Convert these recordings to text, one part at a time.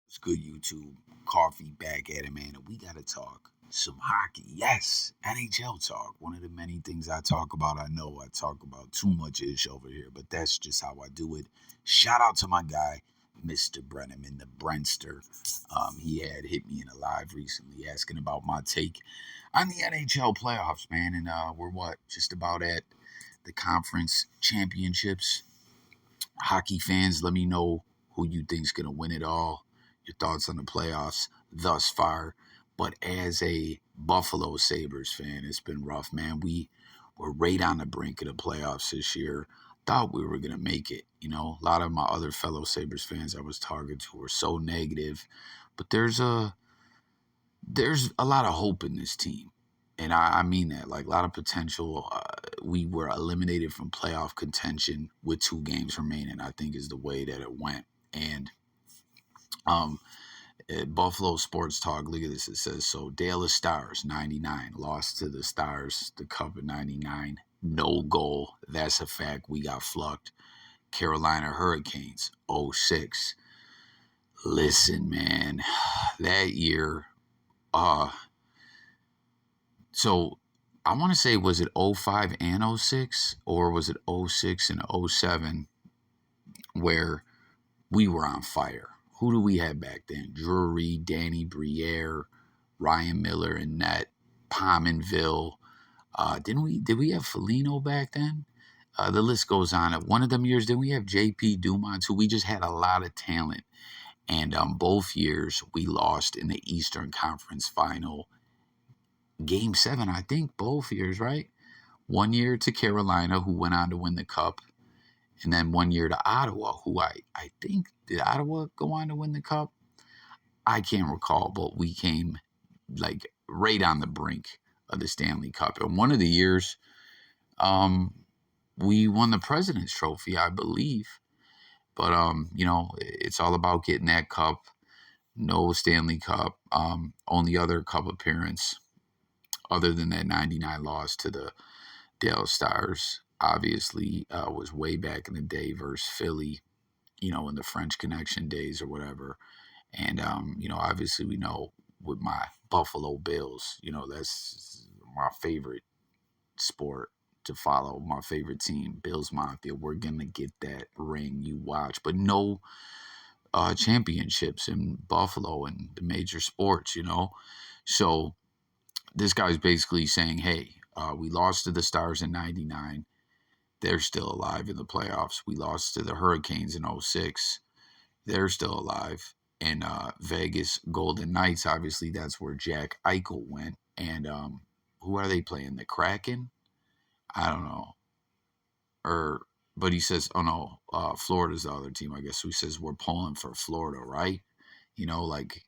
It's good, YouTube. Coffee back at it, man. And we got to talk some hockey. Yes, NHL talk. One of the many things I talk about. I know I talk about too much ish over here, but that's just how I do it. Shout out to my guy, Mr. Brenneman, the Brentster. He had hit me in a live recently asking about my take on the NHL playoffs, man. And we're what? Just about at the conference championships. Hockey fans, let me know who you think's gonna win it all. Your thoughts on the playoffs thus far. But as a Buffalo Sabres fan, it's been rough, man. We were right on the brink of the playoffs this year. Thought we were gonna make it. A lot of my other fellow Sabres fans I was talking to were so negative. But there's a lot of hope in this team. And I mean that, like a lot of potential. We were eliminated from playoff contention with 2 games remaining, I think is the way that it went. And um, Buffalo Sports Talk, look at this. It says, so Dallas Stars, 99, lost to the Stars, the Cup in 99. No goal. That's a fact. We got flucked. Carolina Hurricanes, '06. Listen, man, that year, uh, so I want to say, was it '05 and '06, or was it '06 and '07 where we were on fire? Who do we have back then? Drury, Danny Briere, Ryan Miller and net, Pominville. Did we have Felino back then? The list goes on. One of them years, didn't we have J.P. Dumont? So we just had a lot of talent. And both years we lost in the Eastern Conference Final, Game 7, I think, both years, right? One year to Carolina, who went on to win the Cup, and then one year to Ottawa, who I think, did Ottawa go on to win the Cup? I can't recall, but we came like right on the brink of the Stanley Cup. And one of the years, um, we won the President's Trophy, I believe. But it's all about getting that cup. No Stanley Cup. Only other cup appearance other than that 99 loss to the Dallas Stars, obviously, was way back in the day versus Philly, in the French Connection days or whatever. And, obviously we know with my Buffalo Bills, that's my favorite sport to follow, my favorite team, Bills Mafia. We're going to get that ring you watch, but no championships in Buffalo and the major sports. So this guy's basically saying, hey, we lost to the Stars in 99. They're still alive in the playoffs. We lost to the Hurricanes in '06. They're still alive. And Vegas Golden Knights, obviously, that's where Jack Eichel went. And who are they playing? The Kraken? I don't know. Or, but he says, oh no, Florida's the other team, I guess. So he says, we're pulling for Florida, right? Like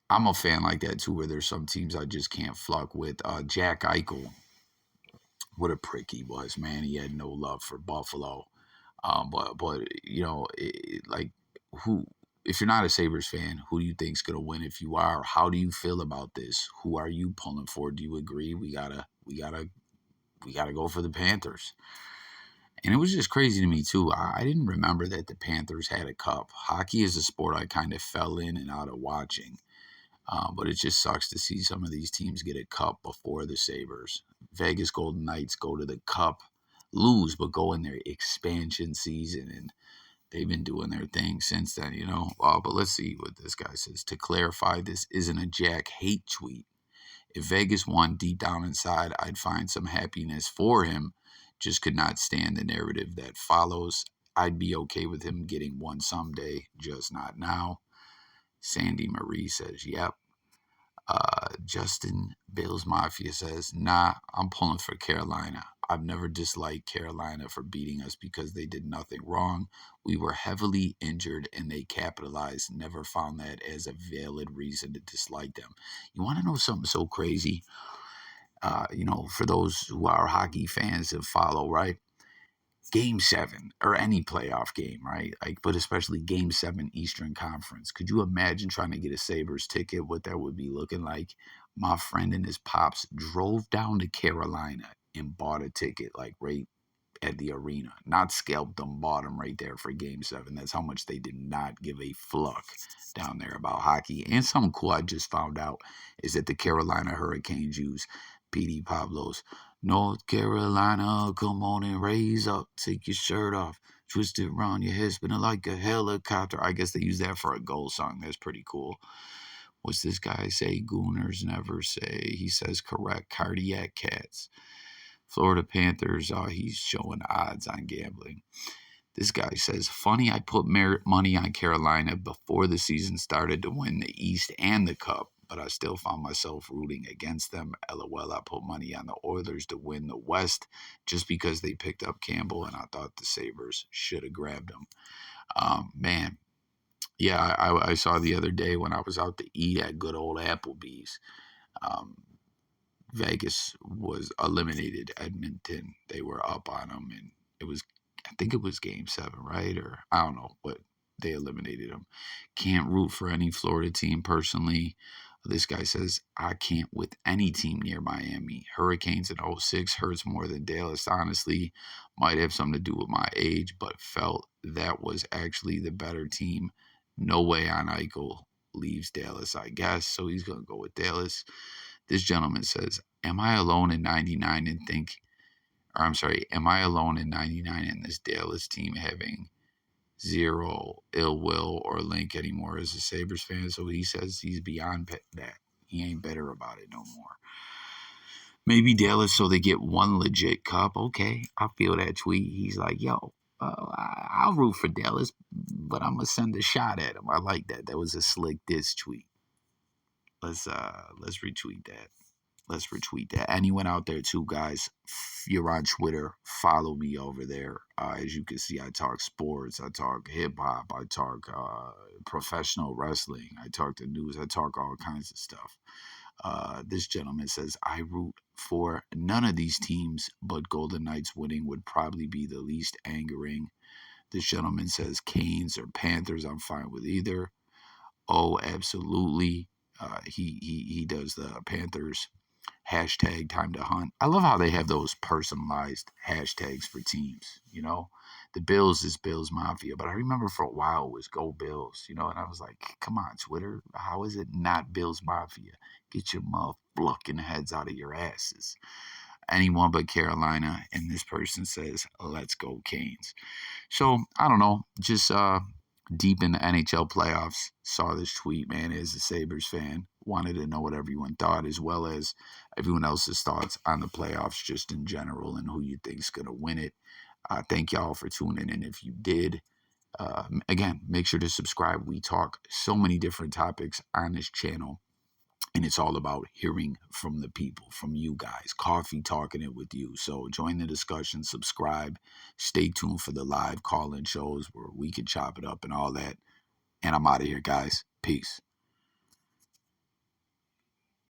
I'm a fan like that too, where there's some teams I just can't fuck with. Jack Eichel, what a prick he was, man. He had no love for Buffalo. But like who? If you're not a Sabres fan, who do you think's gonna win? If you are, how do you feel about this? Who are you pulling for? Do you agree? We gotta go for the Panthers. And it was just crazy to me too. I didn't remember that the Panthers had a cup. Hockey is a sport I kind of fell in and out of watching. But it just sucks to see some of these teams get a cup before the Sabres. Vegas Golden Knights go to the cup, lose, but go in their expansion season, and they've been doing their thing since then. But let's see what this guy says. To clarify, this isn't a Jack hate tweet. If Vegas won deep down inside, I'd find some happiness for him. Just could not stand the narrative that follows. I'd be okay with him getting one someday, just not now. Sandy Marie says, yep. Justin Bills Mafia says, nah, I'm pulling for Carolina. I've never disliked Carolina for beating us because they did nothing wrong. We were heavily injured and they capitalized. Never found that as a valid reason to dislike them. You want to know something so crazy? For those who are hockey fans that follow, right? Game 7 or any playoff game, right? Like, but especially Game 7 Eastern Conference. Could you imagine trying to get a Sabres ticket? What that would be looking like? My friend and his pops drove down to Carolina and bought a ticket, like right at the arena. Not scalped them, bought them right there for Game 7. That's how much they did not give a fuck down there about hockey. And something cool I just found out is that the Carolina Hurricanes use P.D. Pablo's North Carolina, come on and raise up, take your shirt off, twist it around your head, spinning like a helicopter. I guess they use that for a goal song. That's pretty cool. What's this guy say? Gooners never say. He says correct. Cardiac Cats. Florida Panthers, he's showing odds on gambling. This guy says, funny, I put money on Carolina before the season started to win the East and the Cup, but I still found myself rooting against them. LOL, I put money on the Oilers to win the West just because they picked up Campbell, and I thought the Sabres should have grabbed him. Man, yeah, I saw the other day when I was out to eat at good old Applebee's. Um, Vegas was eliminated Edmonton. They were up on them, and it was, I think it was Game 7, right? Or I don't know, but they eliminated them. Can't root for any Florida team personally. This guy says, I can't with any team near Miami. Hurricanes in '06 hurts more than Dallas, honestly. Might have something to do with my age, but felt that was actually the better team. No way on Eichel leaves Dallas, I guess. So he's going to go with Dallas. This gentleman says, am I alone in 99 and think, or I'm sorry, am I alone in 99 in this Dallas team having zero ill will or link anymore as a Sabres fan? So he says he's beyond that. He ain't better about it no more. Maybe Dallas so they get one legit cup. Okay, I feel that tweet. He's like, yo, I'll root for Dallas, but I'm going to send a shot at him. I like that. That was a slick diss tweet. Let's retweet that. Let's retweet that. Anyone out there too, guys, you're on Twitter, follow me over there. As you can see, I talk sports, I talk hip-hop, I talk professional wrestling, I talk the news, I talk all kinds of stuff. This gentleman says, I root for none of these teams, but Golden Knights winning would probably be the least angering. This gentleman says, Canes or Panthers, I'm fine with either. Oh, absolutely. He does the Panthers. Hashtag time to hunt. I love how they have those personalized hashtags for teams. You know, the Bills is Bills Mafia, but I remember for a while it was Go Bills. You know, and I was like, come on, Twitter, how is it not Bills Mafia? Get your motherfucking heads out of your asses. Anyone but Carolina, and this person says, let's go Canes. So I don't know, just deep in the NHL playoffs, saw this tweet, man, as a Sabres fan. Wanted to know what everyone thought, as well as everyone else's thoughts on the playoffs just in general and who you think's going to win it. Thank y'all for tuning in. If you did, again, make sure to subscribe. We talk so many different topics on this channel, and it's all about hearing from the people, from you guys, coffee talking it with you. So join the discussion, subscribe, stay tuned for the live call-in shows where we can chop it up and all that. And I'm out of here, guys. Peace.